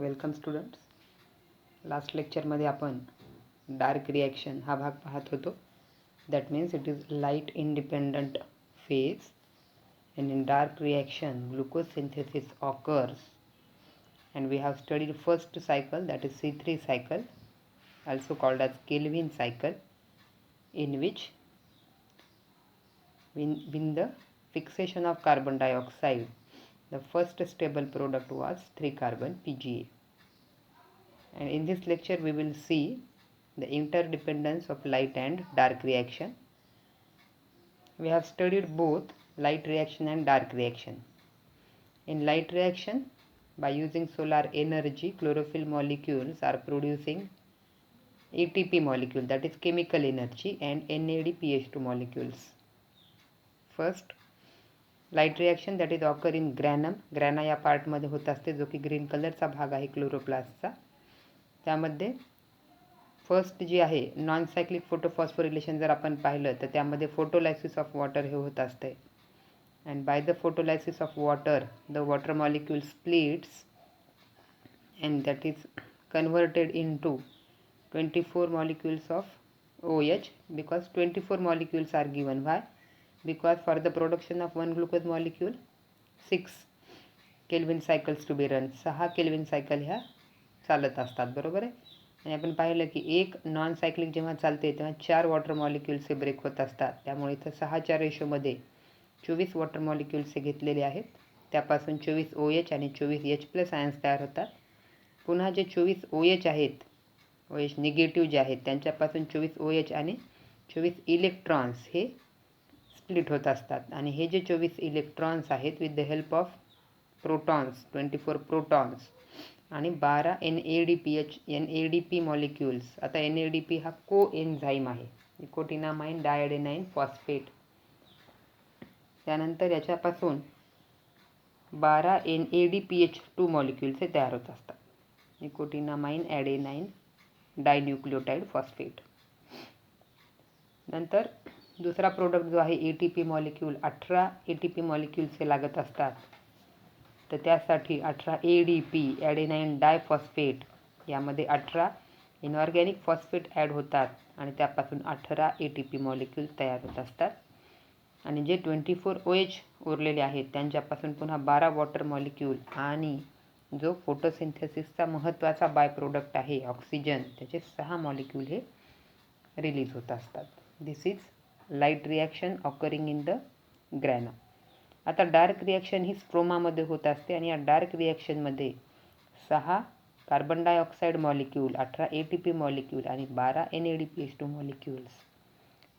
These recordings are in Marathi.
Welcome students. लास्ट लेक्चरमध्ये आपण डार्क रिॲक्शन हा भाग पाहत होतो. That means it is light independent phase and in dark reaction glucose synthesis occurs, and we have studied first cycle, that is C3 cycle, also called as Kelvin cycle, in which in the fixation of carbon dioxide the first stable product was 3-carbon PGA. And in this lecture we will see the interdependence of light and dark reaction. We have studied both light reaction and dark reaction. In light reaction, by using solar energy, chlorophyll molecules are producing ATP molecule, that is chemical energy, and NADPH2 molecules. First, light reaction that is occur in granum. ग्रॅना या पार्टमध्ये होत असते, जो की ग्रीन कलरचा भाग आहे क्लोरोप्लास्टचा. त्यामध्ये फर्स्ट जी आहे नॉन सायक्लिक फोटोफॉस्फोरिलेशन जर आपण पाहिलं तर त्यामध्ये फोटोलायसिस ऑफ वॉटर हे होत असते. And by the photolysis of water, the water molecule splits and that is converted into 24 molecules of OH, because 24 molecules are given. Why? Because for the production of one glucose molecule 6 Kelvin cycles to be run. 6 Kelvin cycle ह्या चालत असतात, बरोबर आहे. आणि आपण पाहिलं की एक नॉन सायक्लिक जेव्हा चालते तेव्हा 4 वॉटर मॉलिक्युल्सचे ब्रेक होत असतात. त्यामुळे इथं 6च्या रेशोमध्ये 24 वॉटर मॉलिक्युल्स घेतलेले आहेत. त्यापासून 24 OH आणि 24 H+ आयन्स तयार होतात. पुन्हा जे 24 OH आहेत, OH निगेटिव्ह जे आहेत, त्यांच्यापासून 24 OH आणि 24 इलेक्ट्रॉन्स हे स्प्लिट होत असतात. आणि हे जे 24 इलेक्ट्रॉन्स आहेत with the help of protons, 24 protons आणि 12 NADP मॉलिक्युल्स. आता NADP हा को एन्झाईम आहे, निकोटिनामाइन डायएडेनाइन फॉस्फेट. त्यानंतर याच्यापासून 12 NADPH2 मॉलिक्युल्स तयार होत असतात, निकोटिनामाइन ॲडेनाइन डायन्यूक्लियोटाइड फॉस्फेट. नंतर दुसरा प्रोडक्ट जो आहे ATP मॉलिक्यूल, 18 ATP मॉलिक्युल्स लागत असतात. तर त्यासाठी 18 ADP ॲडेनाइन डायफॉस्फेट, यामध्ये 18 इनऑर्गॅनिक फॉस्फेट ॲड होतात आणि त्यापासून 18 ATP मॉलिक्यूल तयार होत असतात. आणि जे 24 OH उरलेले आहेत त्यांच्यापासून पुन्हा 12 वॉटर मॉलिक्यूल आणि जो फोटोसिंथेसिसचा महत्त्वाचा बाय प्रोडक्ट आहे ऑक्सिजन, त्याचे 6 मॉलिक्यूल हे रिलीज होत असतात. This is light reaction occurring in the grana. आता डार्क रिॲक्शन ही स्ट्रोमामध्ये होत असते आणि या डार्क रिॲक्शनमध्ये 6 carbon dioxide molecule, 18 ATP molecule आणि 12 NADPH2 मॉलिक्युल्स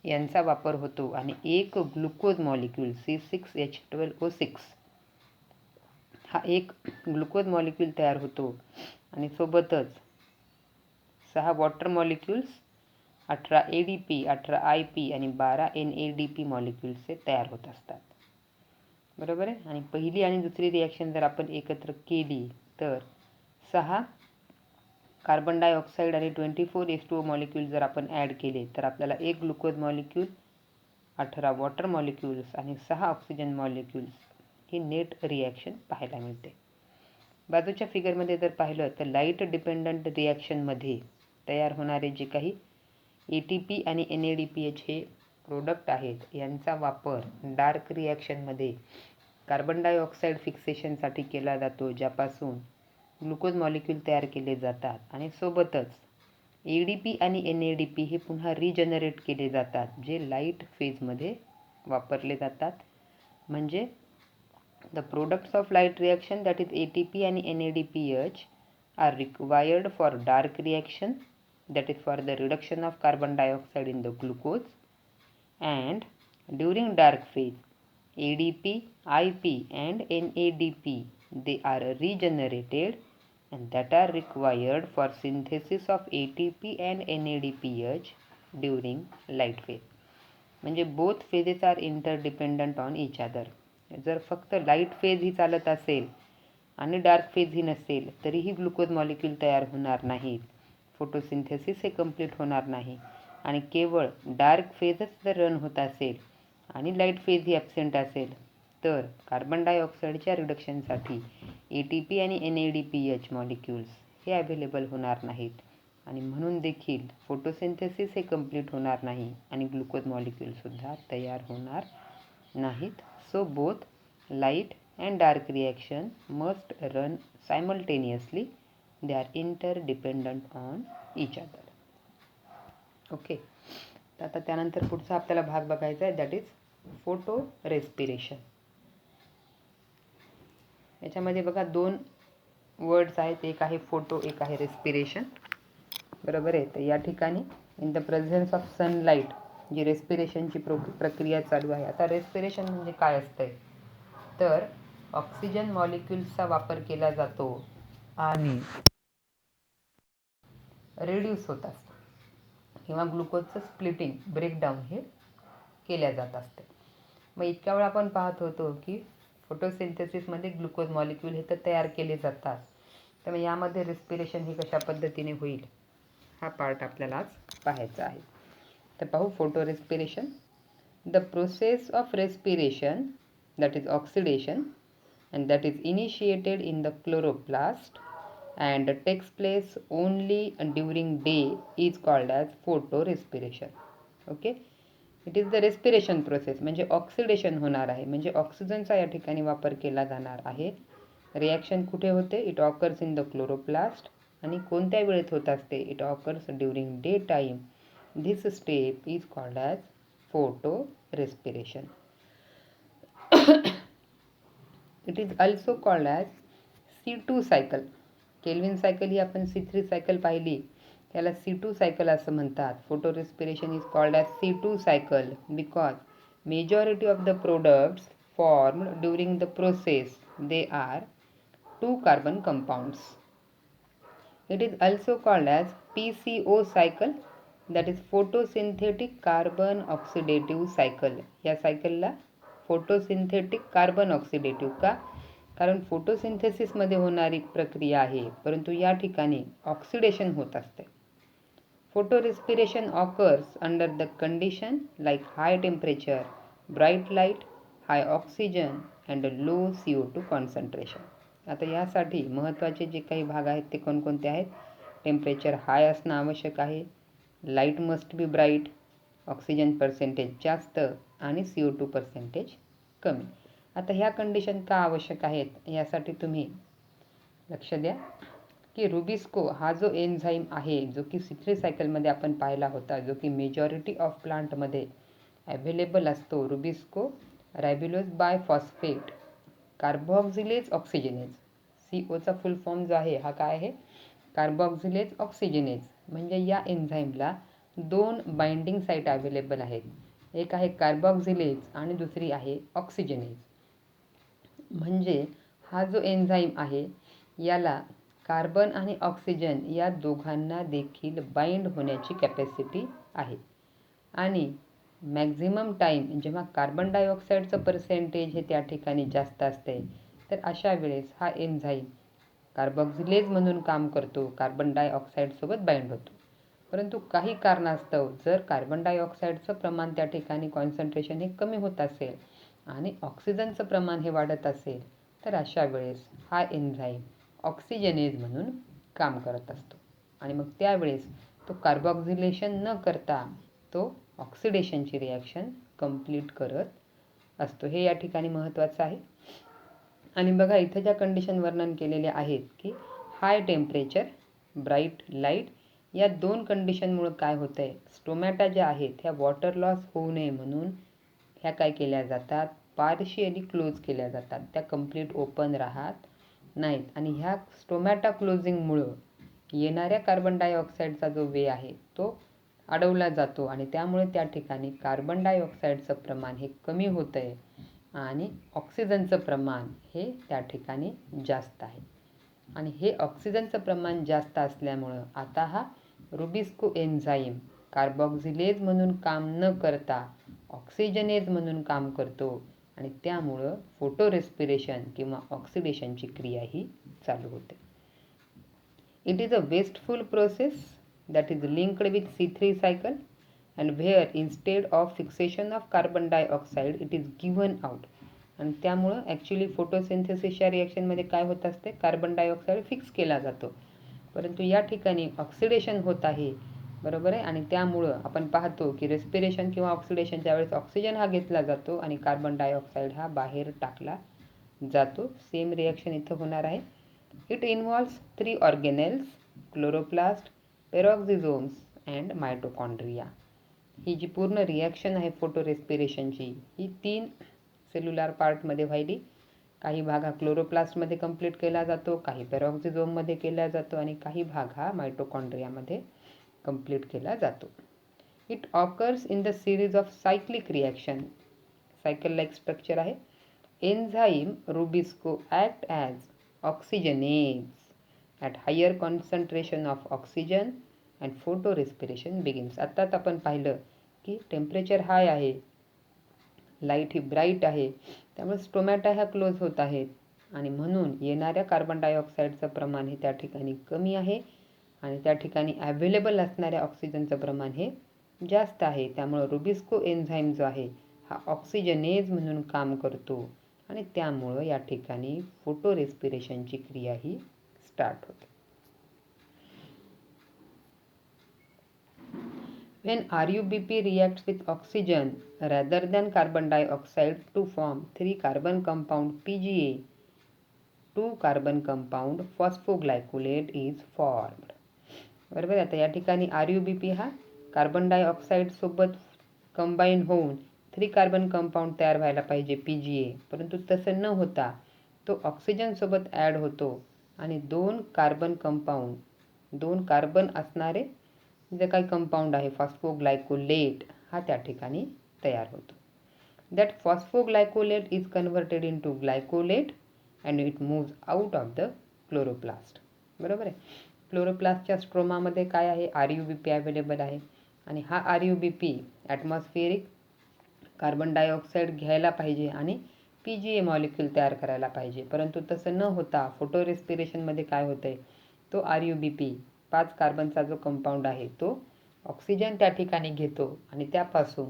यांचा वापर होतो आणि एक ग्लुकोज मॉलिक्यूल C6H12O6 हा एक ग्लुकोज मॉलिक्यूल तयार होतो आणि सोबतच 6 वॉटर मॉलिक्यूल्स, 18 ADP, 18 IP आणि 12 NADP मॉलिक्यूल्स तयार होत असतात, बरोबर आहे. आणि पहिली आणि दुसरी रिॲक्शन जर आपण एकत्र केली तर 6 कार्बन डायऑक्साईड आणि 24 H2O मॉलिक्यूल जर आपण ॲड केले तर आपल्याला एक ग्लुकोज मॉलिक्यूल, 18 वॉटर मॉलिक्यूल्स आणि 6 ऑक्सिजन मॉलिक्यूल्स ही नेट रिॲक्शन पाहायला मिळते. बाजूच्या फिगरमध्ये जर पाहिलं तर लाईट डिपेंडंट रिॲक्शनमध्ये तयार होणारे जे काही ATP आणि NADPH हे प्रोडक्ट आहेत यांचा वापर डार्क रिॲक्शनमध्ये कार्बन डायऑक्साईड फिक्सेशनसाठी केला जातो, ज्यापासून ग्लुकोज मॉलिक्यूल तयार केले जातात. आणि सोबतच ADP आणि NADP हे पुन्हा रिजनरेट केले जातात, जे लाईट फेजमध्ये वापरले जातात. म्हणजे the products of light reaction, that is ATP आणि NADPH, are required for dark reaction, that is for the reduction of carbon dioxide in the glucose. And during dark phase, ADP, IP and NADP, they are regenerated and that are required for synthesis of ATP and NADPH during light phase. म्हणजे both phases are interdependent on each other. जर फक्त लाईट फेज ही चालत असेल आणि डार्क फेज ही नसेल तरीही ग्लुकोज मॉलिक्यूल तयार होणार नाहीत, फोटोसिंथेसिस हे कंप्लीट होणार नाही. आणि केवळ डार्क फेजच जर रन होत असेल आणि लाईट फेज ही ॲब्सेंट असेल तर कार्बन डायऑक्साईडच्या रिडक्शनसाठी ATP आणि NADPH मॉलिक्युल्स हे अवेलेबल होणार नाहीत आणि म्हणून देखील फोटोसिंथेसिस हे कंप्लीट होणार नाही आणि ग्लुकोज मॉलिक्यूलसुद्धा तयार होणार नाहीत. So both light and dark reaction must run simultaneously. They are interdependent on each other. Okay, तर आता त्यानंतर पुढचा आपल्याला भाग बघायचा आहे, दॅट इज फोटो रेस्पिरेशन. याच्यामध्ये बघा 2 वर्ड्स आहेत, एक आहे फोटो, एक आहे रेस्पिरेशन. बरोबर आहे. तर या ठिकाणी in the presence of sunlight जी रेस्पिरेशनची प्रक्रिया चालू आहे. आता रेस्पिरेशन म्हणजे काय असतंय, तर ऑक्सिजन मॉलिक्युल्सचा वापर केला जातो आणि रिड्यूस होत असतं किंवा ग्लुकोजचं स्प्लिटिंग ब्रेकडाऊन हे केल्या जात असते. मग इतक्या वेळा आपण पाहत होतो की फोटोसिंथेसिसमध्ये ग्लुकोज मॉलिक्यूल हे तर तयार केले जातात. त्यामुळे यामध्ये रेस्पिरेशन ही कशा पद्धतीने होईल हा पार्ट आपल्याला आज पाहायचा आहे. तर पाहू photo respiration. The process of respiration that is oxidation and that is initiated in the chloroplast and takes place only during day is called as photorespiration. Okay, it is the respiration process म्हणजे ऑक्सिडेशन होणार आहे, म्हणजे ऑक्सिजनचा या ठिकाणी वापर केला जाणार आहे. रिॲक्शन कुठे होते, it occurs in the chloroplast आणि कोणत्या वेळेत होत असते, it occurs during day time. This step is called as photo respiration. It is also called as C2 cycle. Calvin cycle ही आपण C3 सायकल पाहिली, त्याला C2 सायकल असं म्हणतात. Photo respiration is called as C2 cycle because majority of the products formed during the process they are 2 carbon compounds. It is also called as PCO cycle, that is photosynthetic carbon oxidative cycle. या सायकलला फोटोसिंथेटिक कार्बन ऑक्सिडेटिव्ह का, कारण फोटोसिंथेसिसमध्ये होणारी प्रक्रिया आहे, परंतु या ठिकाणी ऑक्सिडेशन होत असते. Photo respiration occurs under the condition like high temperature, bright light, high oxygen and low CO2 concentration. आता यासाठी महत्त्वाचे जे काही भाग आहेत ते कोणकोणते आहेत, टेम्परेचर हाय असणं आवश्यक आहे, light must be bright, oxygen percentage जास्त आणि CO2 पर्सेंटेज कमी. आता ह्या कंडिशन का आवश्यक आहेत यासाठी तुम्ही लक्ष द्या की रुबिस्को हा जो एन्झाईम आहे, जो की C3 सायकलमध्ये आपण पाहिला होता, जो की मेजॉरिटी ऑफ प्लांटमध्ये अवेलेबल असतो, रुबिस्को रायबिलोज बायफॉस्फेट कार्बोक्सिलेज ऑक्सिजनेज. COचा फुल फॉर्म जो आहे हा काय आहे, कार्बोक्सिलेज ऑक्सिजनेज. म्हणजे या एन्झाईमला 2 बाइंडिंग साईट अवेलेबल आहेत, एक आहे कार्बोक्सिलेज आणि दुसरी आहे ऑक्सिजनेज. म्हणजे हा जो एन्झाईम आहे याला कार्बन आणि ऑक्सिजन या दोघांना देखील बाइंड होण्याची कॅपॅसिटी आहे. आणि मॅक्झिमम टाईम जेव्हा कार्बन डायऑक्साईडचं पर्सेंटेज हे त्या ठिकाणी जास्त असते, तर अशा वेळेस हा एन्झाईम कार्बोक्सिलेज म्हणून काम करतो, कार्बन डायऑक्साईडसोबत बाइंड होतो. परंतु काही कारणास्तव जर कार्बन डायऑक्साईडचं प्रमाण त्या ठिकाणी कॉन्सन्ट्रेशन हे कमी होत असेल आणि ऑक्सिजनचं प्रमाण हे वाढत असेल, तर अशा वेळेस हा एन्झाईम ऑक्सिजनेज म्हणून काम करत असतो आणि मग त्यावेळेस तो कार्बोक्सिलेशन न करता तो ऑक्सिडेशनची रिॲक्शन कंप्लीट करत असतो. हे या ठिकाणी महत्त्वाचं आहे. आणि बघा इथं ज्या कंडिशन वर्णन केलेल्या आहेत की हाय टेम्परेचर, ब्राईट लाईट, या 2 कंडिशनमुळे काय होतं आहे, स्टोमॅटा ज्या आहेत ह्या वॉटर लॉस होऊ नये म्हणून ह्या काय केल्या जातात, पार्शियली क्लोज केल्या जातात, त्या कंप्लीट ओपन राहत नाहीत. आणि ह्या स्टोमॅटा क्लोजिंगमुळं येणाऱ्या कार्बन डायऑक्साईडचा जो वे आहे तो अडवला जातो आणि त्यामुळे त्या ठिकाणी कार्बन डायऑक्साईडचं प्रमाण हे कमी होतं आहे आणि ऑक्सिजनचं प्रमाण हे त्या ठिकाणी जास्त आहे. आणि हे ऑक्सिजनचं प्रमाण जास्त असल्यामुळं आता हा रुबिस्को एन्झाईम कार्बोक्सिलेज म्हणून काम न करता ऑक्सिजनेज म्हणून काम करतो आणि त्यामुळं फोटो रेस्पिरेशन किंवा ऑक्सिडेशनची क्रिया ही चालू होते. It is a wasteful process that is linked with C3 cycle and where instead of fixation of carbon dioxide it is given out. आणि त्यामुळं ॲक्च्युली फोटोसिंथेसिसच्या रिॲक्शनमध्ये काय होत असते, कार्बन डायऑक्साईड फिक्स केला जातो, परंतु या ठिकाणी ऑक्सिडेशन होत आहे, बरोबर आहे. आणि त्यामुळं आपण पाहतो की रेस्पिरेशन किंवा ऑक्सिडेशनच्या वेळेस ऑक्सिजन हा घेतला जातो आणि कार्बन डायऑक्साईड हा बाहेर टाकला जातो. सेम रिॲक्शन इथं होणार आहे. It involves 3 organelles, chloroplast, peroxisomes and mitochondria. ही जी पूर्ण रिॲक्शन आहे फोटो रेस्पिरेशनची, ही 3 सेल्युलर पार्टमध्ये व्हायली. काही भाग हा क्लोरोप्लास्टमध्ये कंप्लीट केला जातो, काही पेरॉक्झिझोममध्ये केला जातो आणि काही भाग हा मायटोकॉन्ड्रियामध्ये कंप्लीट केला जातो. It occurs in the series of cyclic reaction. Cycle like structure आहे. Enzyme rubisco act as oxygenase at higher concentration of oxygen and photo respiration begins. आत्ताच आपण पाहिलं की टेम्परेचर हाय आहे, लाईट ही ब्राईट आहे, त्यामुळे स्टोमॅटा ह्या क्लोज होत आहेत आणि म्हणून येणाऱ्या कार्बन डायऑक्साईडचं प्रमाण हे त्या ठिकाणी कमी आहे आणि त्या ठिकाणी अवेलेबल असणाऱ्या ऑक्सिजनचं प्रमाण हे जास्त आहे. त्यामुळं रुबिस्को एन्झाईम जो आहे हा ऑक्सिजनेज म्हणून काम करतो आणि त्यामुळं या ठिकाणी फोटो रेस्पिरेशनची क्रिया ही स्टार्ट होते. When RUBP reacts with oxygen rather than carbon dioxide to form 3 carbon compound PGA, 2 carbon compound phosphoglycolate is formed. बरोबर. आता या ठिकाणी RUBP हा कार्बन डायऑक्साईड सोबत कंबाईन होऊन 3 कार्बन कंपाऊंड तयार व्हायला पाहिजे PGA, परंतु तसं न होता तो ऑक्सिजन सोबत ॲड होतो आणि 2 कार्बन कंपाऊंड, 2 कार्बन असणारे जे काही कंपाऊंड आहे फॉस्फोग्लायकोलेट हा त्या ठिकाणी तयार होतो. That phosphoglycolate is converted into glycolate and it moves out of the chloroplast. बरोबर आहे. क्लोरोप्लास्टच्या स्ट्रोमामध्ये काय आहे, RUBP अवेलेबल आहे आणि हा RUBP ॲटमॉस्फिअरिक कार्बन डायऑक्साईड घ्यायला पाहिजे आणि PGA मॉलिक्यूल तयार करायला पाहिजे, परंतु तसं न होता फोटो रेस्पिरेशनमध्ये काय होतं आहे, तो RUBP 5 कार्बनचा जो कंपाऊंड आहे तो ऑक्सिजन त्या ठिकाणी घेतो आणि त्यापासून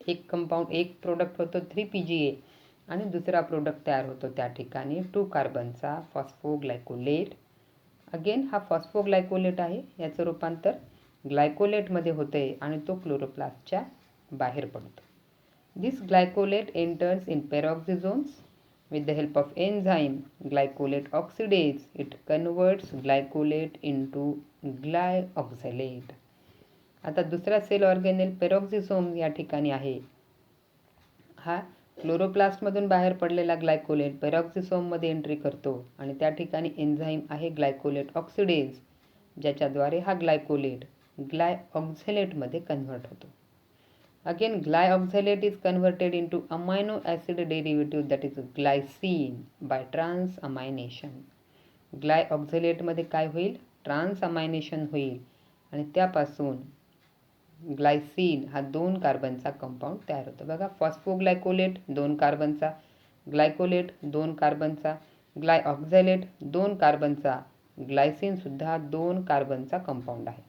एक कंपाऊंड, एक प्रोडक्ट होतो 3 PGA आणि दुसरा प्रोडक्ट तयार होतो त्या ठिकाणी 2 कार्बनचा फॉस्फोग्लायकोलेट. अगेन हा फॉस्फोग्लायकोलेट आहे, याचं रूपांतर ग्लायकोलेटमध्ये होतं आहे आणि तो क्लोरोप्लास्टच्या बाहेर पडतो. This glycolate enters in peroxisomes. With the help of enzyme glycolate oxidase, it converts glycolate into glyoxylate. आता दुसरा सेल ऑर्गेनेल पेरॉक्झिझोम या ठिकाणी आहे. हा क्लोरोप्लास्टमधून बाहेर पडलेला ग्लायकोलेट पेरॉक्झिझोममध्ये एंट्री करतो आणि त्या ठिकाणी एन्झाईम आहे ग्लायकोलेट ऑक्सिडेज, ज्याच्याद्वारे हा ग्लायकोलेट ग्लायऑक्झॅलेटमध्ये कन्व्हर्ट होतो. Again, glyoxylate is converted into amino acid derivative that is glycine by transamination. ग्लायऑक्झॅलेटमध्ये काय होईल, ट्रान्सअमायनेशन होईल आणि त्यापासून ग्लायसिन हा 2 कार्बनचा कंपाऊंड तयार होतो. बघा, फॉस्फोग्लायकोलेट 2 कार्बनचा, ग्लायकोलेट 2 कार्बनचा, ग्लायऑक्झॅलेट 2 कार्बनचा, ग्लायसिन सुद्धा 2 कार्बनचा कंपाऊंड आहे.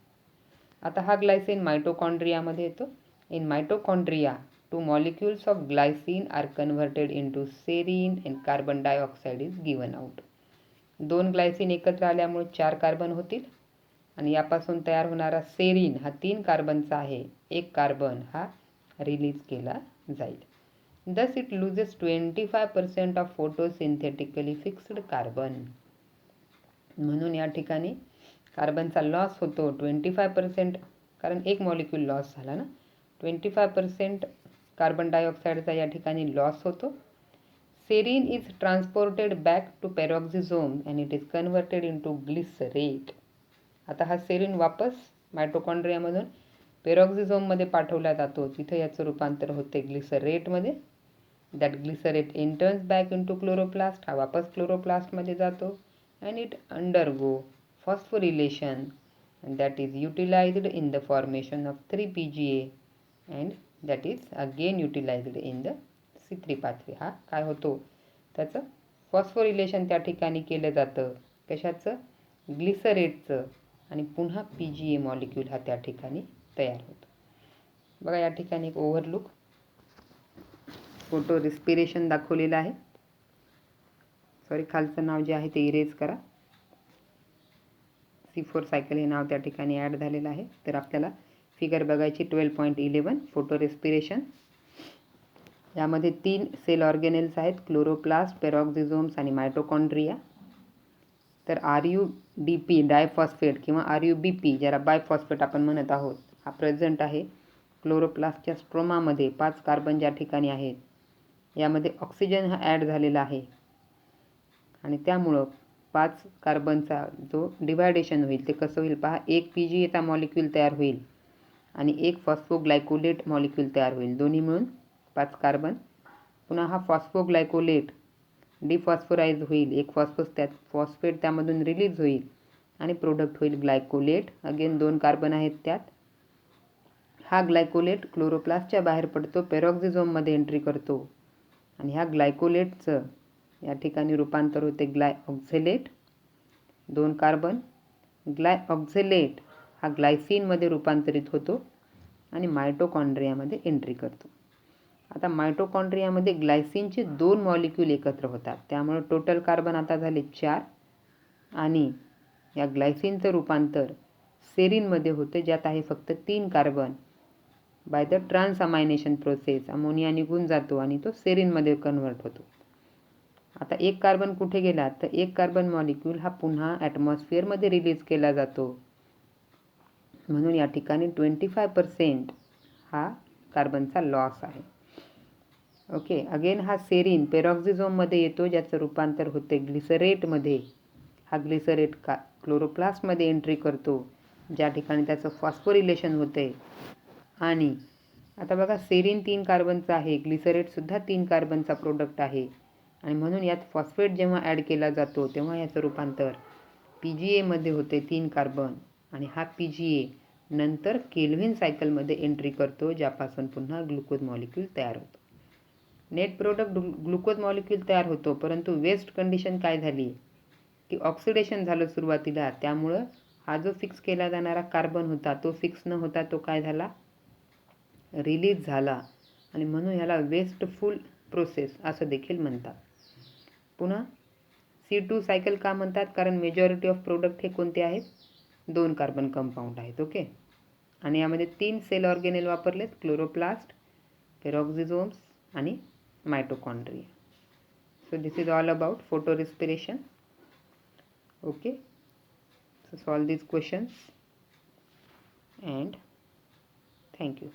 आता हा ग्लायसिन मायटोकॉन्ड्रियामध्ये येतो. In mitochondria, 2 molecules of glycine are converted into serine and carbon dioxide is given out. 2 Glycine एकत्र आल्यामुळे 4 कार्बन होतील आणि यापासून तयार होणारा सेरीन हा 3 कार्बनचा आहे. 1 कार्बन हा रिलीज केला जाईल. Thus it loses 25% of photosynthetically fixed carbon. म्हणून या ठिकाणी कार्बनचा लॉस होतो 25%, कारण एक मॉलिक्यूल लॉस झाला ना. 25% कार्बन डायऑक्साईडचा या ठिकाणी लॉस होतो. Serine is transported back to peroxisome and it is converted into glycerate. आता हा सेरीन वापस मायटोकॉन्ड्रियामधून पेरॉक्झिझोममध्ये पाठवला जातो, तिथे याचं रूपांतर होते ग्लिसरेटमध्ये. That glycerate enters back into chloroplast, हा वापस क्लोरोप्लास्टमध्ये जातो and it undergo phosphorylation and that is utilized in the formation of 3 PGA and that is again utilized in the C3 pathway. हा काय होतो, त्याचं फॉस्फोरिलेशन त्या ठिकाणी केलं जातं. कशाचं, ग्लिसरेटचं, आणि पुन्हा PGA मॉलिक्यूल हा त्या ठिकाणी तयार होतो. बघा या ठिकाणी एक ओव्हरलुक. फोटो रेस्पिरेशन दाखवलेलं आहे. सॉरी, खालचं नाव जे आहे ते इरेज करा. C4 सायकल हे नाव त्या ठिकाणी ॲड झालेलं आहे. तर आपल्याला फिगर बघायची 12.11 फोटो रेस्पिरेशन. यामध्ये 3 सेल ऑर्गेनेल्स आहेत, क्लोरोप्लास्ट, पेरॉक्झिझोम्स आणि मायटोकॉन्ड्रिया. तर RUDP डायफॉस्फेट किंवा RUBP ज्याला बायफॉस्फेट आपण म्हणत आहोत, हा प्रेझेंट आहे क्लोरोप्लास्टच्या स्ट्रोमामध्ये. 5 कार्बन ज्या ठिकाणी आहेत यामध्ये ऑक्सिजन हा ॲड झालेला आहे आणि त्यामुळं 5 कार्बनचा जो डिवायडेशन होईल ते कसं होईल पहा. एक PGAचा मॉलिक्यूल तयार होईल आणि एक फॉस्फोग्लायकोलेट मॉलिक्यूल तयार होईल. दोन्ही मिळून 5 कार्बन. पुन्हा हा फॉस्फोग्लायकोलेट डिफॉस्फोराइज होईल. एक फॉस्फेट त्यामधून रिलीज होईल आणि प्रोडक्ट होईल ग्लायकोलेट. अगेन 2 कार्बन आहेत त्यात. हा ग्लायकोलेट क्लोरोप्लास्टच्या बाहेर पडतो, पेरॉक्झिझोममध्ये एंट्री करतो आणि ह्या ग्लायकोलेटचं या ठिकाणी रूपांतर होते ग्लायऑक्झेलेट. 2 कार्बन. ग्लायऑक्झेलेट हा ग्लायसिनमध्ये रूपांतरित होतो आणि मायटोकॉन्ड्रियामध्ये एंट्री करतो. आता मायटोकॉन्ड्रियामध्ये ग्लायसिनचे 2 मॉलिक्यूल एकत्र होतात, त्यामुळे टोटल कार्बन आता झाले 4 आणि या ग्लायसिनचं रूपांतर सेरीनमध्ये होते, ज्यात आहे फक्त 3 carbon. By the transamination process ammonia निघून जातो आणि तो सेरीनमध्ये कन्व्हर्ट होतो. आता एक कार्बन कुठे गेला, तर एक कार्बन मॉलिक्यूल हा पुन्हा ॲटमॉस्फिअरमध्ये रिलीज केला जातो. म्हणून या ठिकाणी 25% हा कार्बनचा लॉस आहे. ओके. अगेन हा सेरीन पेरॉक्झिझोममध्ये येतो, ज्याचं रूपांतर होते ग्लिसरेटमध्ये. हा ग्लिसरेट क्लोरोप्लास्टमध्ये एंट्री करतो, ज्या ठिकाणी त्याचं फॉस्फोरिलेशन होते. आणि आता बघा, सेरीन 3 कार्बनचा आहे, ग्लिसरेटसुद्धा 3 कार्बनचा प्रोडक्ट आहे आणि म्हणून यात फॉस्फेट जेव्हा ॲड केला जातो तेव्हा याचं रूपांतर PGAमध्ये होते 3 कार्बन आणि हा PGA नंतर केल्व्हिन सायकलमध्ये एंट्री करतो, ज्यापासून पुन्हा ग्लुकोज मॉलिक्यूल तयार होतो. नेट प्रोडक्ट ग्लुकोज मॉलिक्यूल तयार होतो, परंतु वेस्ट कंडिशन काय झाली की ऑक्सिडेशन झालं सुरुवातीला. त्यामुळं हा जो फिक्स केला जाणारा कार्बन होता तो फिक्स न होता तो काय झाला, रिलीज झाला आणि म्हणून ह्याला वेस्टफुल प्रोसेस असं देखील म्हणतात. पुन्हा C2 सायकल का म्हणतात, कारण मेजॉरिटी ऑफ प्रोडक्ट हे कोणते आहेत, 2 कार्बन कंपाऊंड आहेत. ओके. आणि यामध्ये 3 सेल ऑर्गेनेल वापरलेत, क्लोरोप्लास्ट, पेरॉक्झिझोम्स आणि mitochondria. So this is all about photo respiration. Okay. So solve these questions and thank you.